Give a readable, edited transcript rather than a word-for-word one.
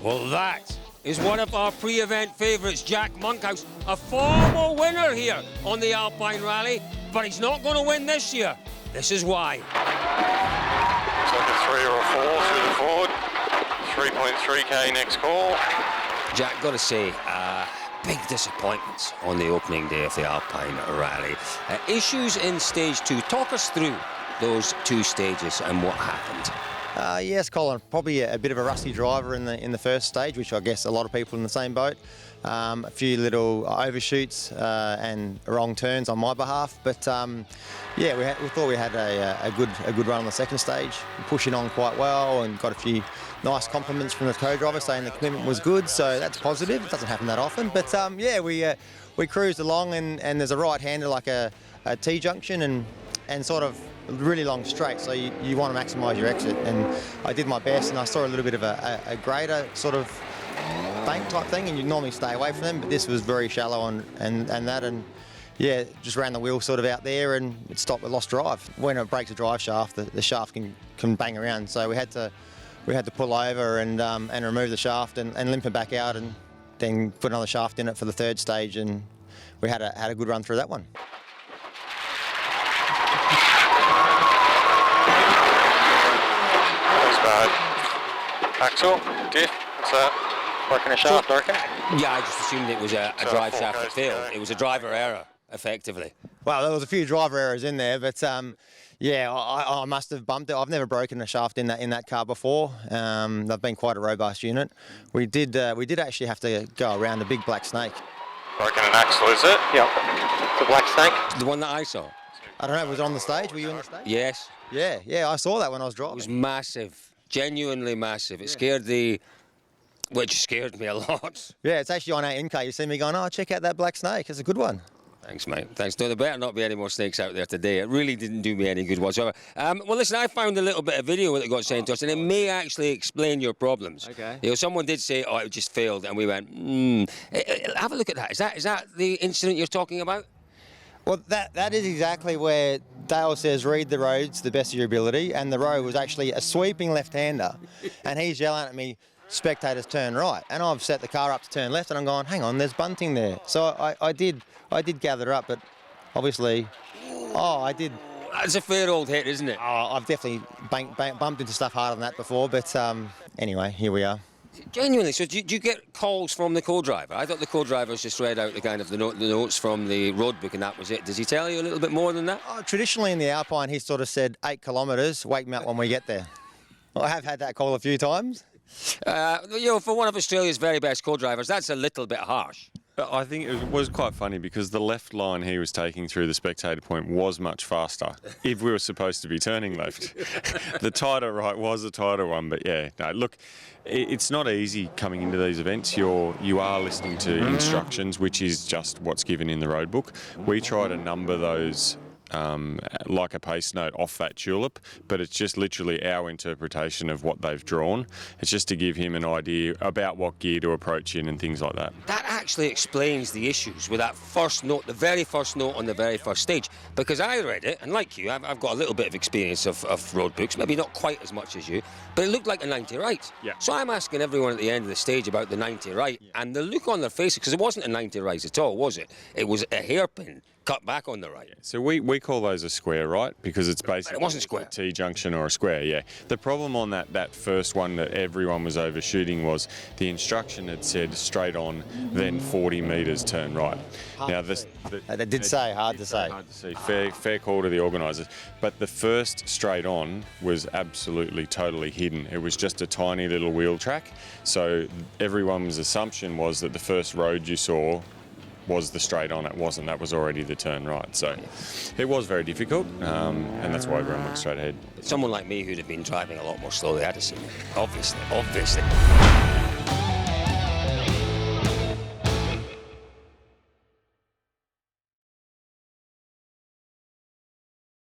Well, that is one of our pre-event favourites, Jack Monkhouse, a former winner here on the Alpine Rally, but he's not going to win this year. This is why. Looks like a 3 or a 4 through the Ford. 3.3k next call. Jack, got to say, big disappointments on the opening day of the Alpine Rally. Issues in stage 2. Talk us through those 2 stages and what happened. Yes, Colin, probably a bit of a rusty driver in the first stage, which I guess a lot of people in the same boat. A few little overshoots and wrong turns on my behalf, but yeah, we thought we had a good run on the second stage, pushing on quite well, and got a few nice compliments from the co-driver saying the commitment was good, so that's positive. It doesn't happen that often, but yeah, we cruised along, and there's a right-hander like a T-junction and sort of really long straight, so you want to maximise your exit, and I did my best, and I saw a little bit of a greater sort of bank type thing, and you normally stay away from them, but this was very shallow and yeah, just ran the wheel sort of out there, and it stopped. It lost drive. When it breaks a drive shaft, the shaft can bang around, so we had to pull over and remove the shaft and limp it back out, and then put another shaft in it for the third stage, and we had a good run through that one. Axle, diff, what's that? Working a shaft, I reckon? Yeah, I just assumed it was a drive shaft that failed. It was a driver error, effectively. Well, there was a few driver errors in there, but yeah, I must have bumped it. I've never broken a shaft in that car before. They've been quite a robust unit. We did actually have to go around a big black snake. Broken an axle, is it? Yep. The black snake? The one that I saw. I don't know, was it on the stage? Were you on the stage? Yes. Yeah, I saw that when I was driving. It was massive. Genuinely massive. It scared which scared me a lot. Yeah, it's actually on 18K. You see me going, oh, check out that black snake. It's a good one. Thanks, mate. Thanks. No, there better not be any more snakes out there today. It really didn't do me any good whatsoever. Well, listen, I found a little bit of video that got sent to us, and it may actually explain your problems. Okay. You know, someone did say, oh, it just failed, and we went, have a look at that. Is that the incident you're talking about? Well, that is exactly where Dale says, read the roads to the best of your ability, and the road was actually a sweeping left-hander, and he's yelling at me, spectators turn right, and I've set the car up to turn left, and I'm going, hang on, there's bunting there. So I did gather up, but obviously, I did. That's a fair old hit, isn't it? I've definitely bumped into stuff harder than that before, but anyway, here we are. Genuinely, so do you get calls from the co-driver? I thought the co-drivers just read out the kind of the notes from the road book, and that was it. Does he tell you a little bit more than that? Traditionally in the Alpine, he sort of said 8 kilometres, wake me up when we get there. I have had that call a few times. You know, for one of Australia's very best co-drivers, that's a little bit harsh. I think it was quite funny because the left line he was taking through the spectator point was much faster if we were supposed to be turning left. The tighter right was a tighter one, but yeah, no, look, it's not easy coming into these events. You are listening to instructions, which is just what's given in the road book. We try to number those like a pace note off that tulip, but it's just literally our interpretation of what they've drawn. It's just to give him an idea about what gear to approach in and things like that. That actually explains the issues with that first note, the very first note on the very first stage, because I read it, and like you, I've got a little bit of experience of road books, maybe not quite as much as you, but it looked like a 90 right. Yeah. So I'm asking everyone at the end of the stage about the 90 right, and the look on their faces, because it wasn't a 90 right at all, was it? It was a hairpin cut back on the right. Yeah. So we call those a square right because it's basically it wasn't square. A T-junction or a square, yeah. The problem on that first one that everyone was overshooting was the instruction had said straight on, then 40 metres turn right. Now They did say, hard to say. Hard to see. Fair call to the organisers. But the first straight on was absolutely totally hidden. It was just a tiny little wheel track. So everyone's assumption was that the first road you saw was the straight on. It wasn't. That was already the turn right. So it was very difficult, and that's why everyone went straight ahead. Someone like me who'd have been driving a lot more slowly, I'd have seen it. Obviously.